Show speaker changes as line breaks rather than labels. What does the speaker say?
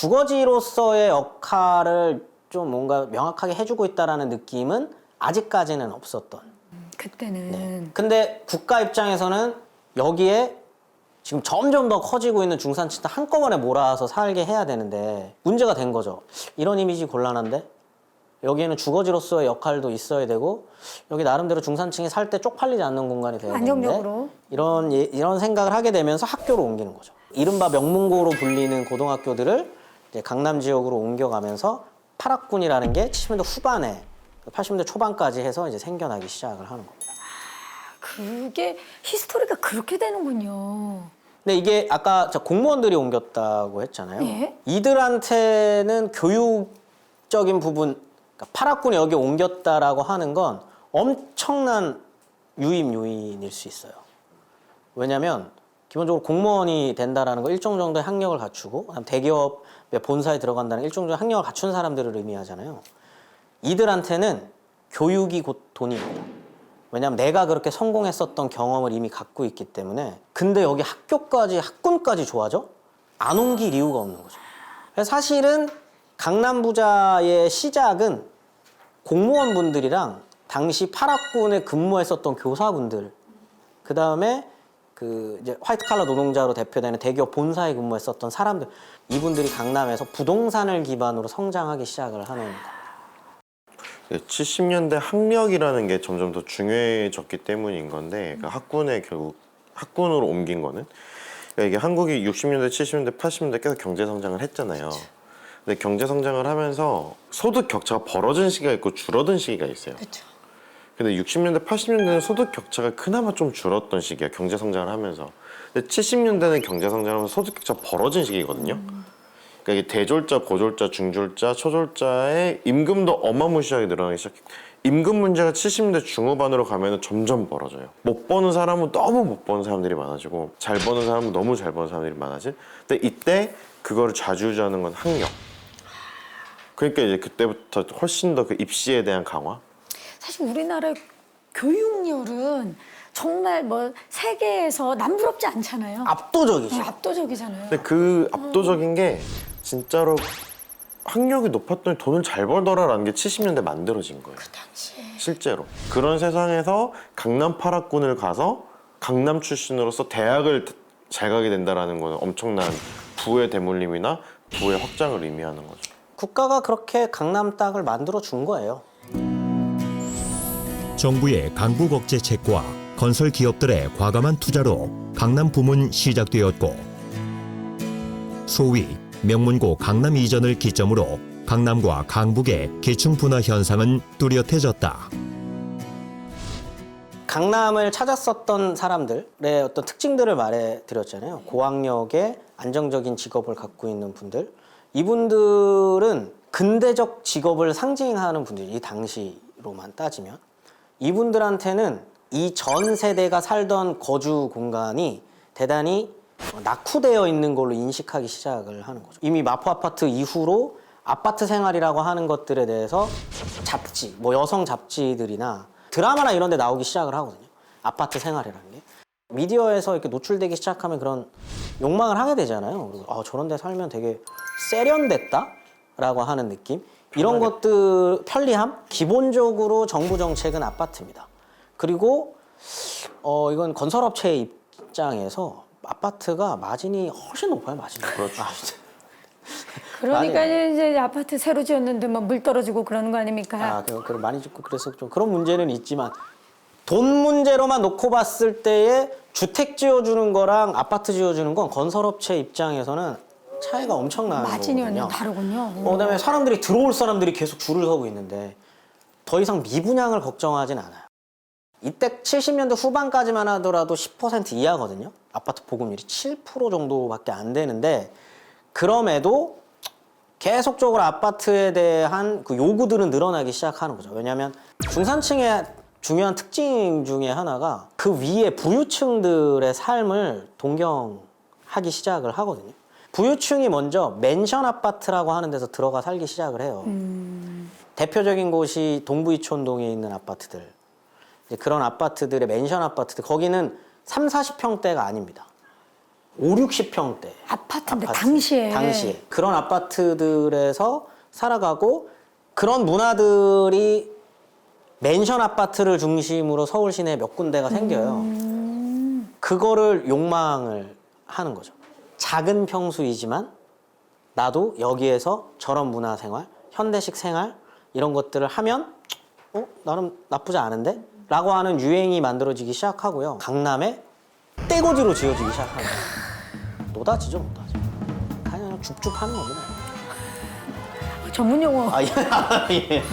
주거지로서의 역할을 좀 뭔가 명확하게 해주고 있다라는 느낌은 아직까지는 없었던.
그때는.
네. 근데 국가 입장에서는 여기에 지금 점점 더 커지고 있는 중산층들 한꺼번에 몰아서 살게 해야 되는데 문제가 된 거죠. 이런 이미지 곤란한데 여기에는 주거지로서의 역할도 있어야 되고 여기 나름대로 중산층이 살 때 쪽팔리지 않는 공간이 돼야 되는데
안정적으로.
이런 생각을 하게 되면서 학교로 옮기는 거죠. 이른바 명문고로 불리는 고등학교들을 이제 강남 지역으로 옮겨가면서 8학군이라는 게 70년대 후반에 80년대 초반까지 해서 이제 생겨나기 시작을 하는 겁니다.
그게 히스토리가 그렇게 되는군요.
근데 이게 아까 저 공무원들이 옮겼다고 했잖아요.
예?
이들한테는 교육적인 부분, 그러니까 8학군이 여기 옮겼다라고 하는 건 엄청난 요인일 수 있어요. 왜냐하면 기본적으로 공무원이 된다라는 거 일정 정도의 학력을 갖추고 대기업의 본사에 들어간다는 일정 정도의 학력을 갖춘 사람들을 의미하잖아요. 이들한테는 교육이 곧 돈입니다. 왜냐하면 내가 그렇게 성공했었던 경험을 이미 갖고 있기 때문에. 근데 여기 학군까지 좋아져? 안 옮길 이유가 없는 거죠. 그래서 사실은 강남 부자의 시작은 공무원분들이랑 당시 8학군에 근무했었던 교사분들, 그 다음에 그 이제 화이트 칼라 노동자로 대표되는 대기업 본사에 근무했었던 사람들, 이분들이 강남에서 부동산을 기반으로 성장하기 시작을 하는 겁니다.
70년대 학력이라는 게 점점 더 중요해졌기 때문인 건데 그 학군에 결국 학군으로 옮긴 거는 그러니까 이게 한국이 60년대, 70년대, 80년대 계속 경제 성장을 했잖아요. 근데 경제 성장을 하면서 소득 격차가 벌어진 시기가 있고 줄어든 시기가 있어요.
그렇죠.
근데 60년대, 80년대는 소득 격차가 그나마 좀 줄었던 시기야, 경제 성장을 하면서. 근데 70년대는 경제 성장하면서 소득 격차가 벌어진 시기거든요. 그러니까 이게 대졸자, 고졸자, 중졸자, 초졸자의 임금도 어마무시하게 늘어나기 시작했고 임금 문제가 70년대 중후반으로 가면 점점 벌어져요. 못 버는 사람은 너무 못 버는 사람들이 많아지고 잘 버는 사람은 너무 잘 버는 사람들이 많아진. 근데 이때 그거를 좌지우지하는 건 학력. 그러니까 이제 그때부터 훨씬 더 그 입시에 대한 강화.
사실 우리나라의 교육열은 정말 뭐 세계에서 남부럽지 않잖아요.
압도적이죠.
압도적이잖아요.
근데 그 압도적인 게 진짜로 학력이 높았더니 돈을 잘 벌더라라는 게 70년대 만들어진 거예요.
그 당시에.
실제로. 그런 세상에서 강남 8학군을 가서 강남 출신으로서 대학을 잘 가게 된다는 거는 엄청난 부의 대물림이나 부의 확장을 의미하는 거죠.
국가가 그렇게 강남 땅을 만들어 준 거예요.
정부의 강북 억제책과 건설 기업들의 과감한 투자로 강남 붐은 시작되었고 소위 명문고 강남 이전을 기점으로 강남과 강북의 계층 분화 현상은 뚜렷해졌다.
강남을 찾았었던 사람들의 어떤 특징들을 말해드렸잖아요. 고학력의 안정적인 직업을 갖고 있는 분들. 이분들은 근대적 직업을 상징하는 분들이 이 당시로만 따지면 이분들한테는 이 전 세대가 살던 거주 공간이 대단히 낙후되어 있는 걸로 인식하기 시작을 하는 거죠. 이미 마포 아파트 이후로 아파트 생활이라고 하는 것들에 대해서 잡지, 뭐 여성 잡지들이나 드라마나 이런 데 나오기 시작을 하거든요. 아파트 생활이라는 게. 미디어에서 이렇게 노출되기 시작하면 그런 욕망을 하게 되잖아요. 그래서 저런 데 살면 되게 세련됐다? 라고 하는 느낌. 이런 것들, 편리함? 기본적으로 정부 정책은 아파트입니다. 그리고 이건 건설업체의 입장에서 아파트가 마진이 훨씬 높아요, 마진이.
그렇죠.
그러니까 이제 아파트 새로 지었는데 뭐 물 떨어지고 그러는 거 아닙니까?
그걸 많이 짓고 그래서 좀 그런 문제는 있지만 돈 문제로만 놓고 봤을 때에 주택 지어주는 거랑 아파트 지어주는 건 건설업체 입장에서는 차이가 엄청나는
마진이
거거든요.
다르군요.
그다음에 사람들이 들어올 사람들이 계속 줄을 서고 있는데 더 이상 미분양을 걱정하진 않아요. 이때 70년대 후반까지만 하더라도 10% 이하거든요. 아파트 보급률이 7% 정도밖에 안 되는데 그럼에도 계속적으로 아파트에 대한 그 요구들은 늘어나기 시작하는 거죠. 왜냐하면 중산층의 중요한 특징 중에 하나가 그 위에 부유층들의 삶을 동경하기 시작을 하거든요. 부유층이 먼저 맨션 아파트라고 하는 데서 들어가 살기 시작을 해요. 대표적인 곳이 동부이촌동에 있는 아파트들. 그런 아파트들의 맨션 아파트들, 거기는 30, 40평대가 아닙니다. 5, 60평대
아파트인데
아파트.
당시에.
그런 아파트들에서 살아가고 그런 문화들이 맨션 아파트를 중심으로 서울 시내에 몇 군데가 생겨요. 그거를 욕망을 하는 거죠. 작은 평수이지만 나도 여기에서 저런 문화 생활, 현대식 생활 이런 것들을 하면 나름 나쁘지 않은데? 라고 하는 유행이 만들어지기 시작하고요. 강남에 떼거지로 지어지기 시작하는 거예요. 노다지죠, 노다지. 그냥 줍줍 하는 겁니다.
전문 용어.
아, 예.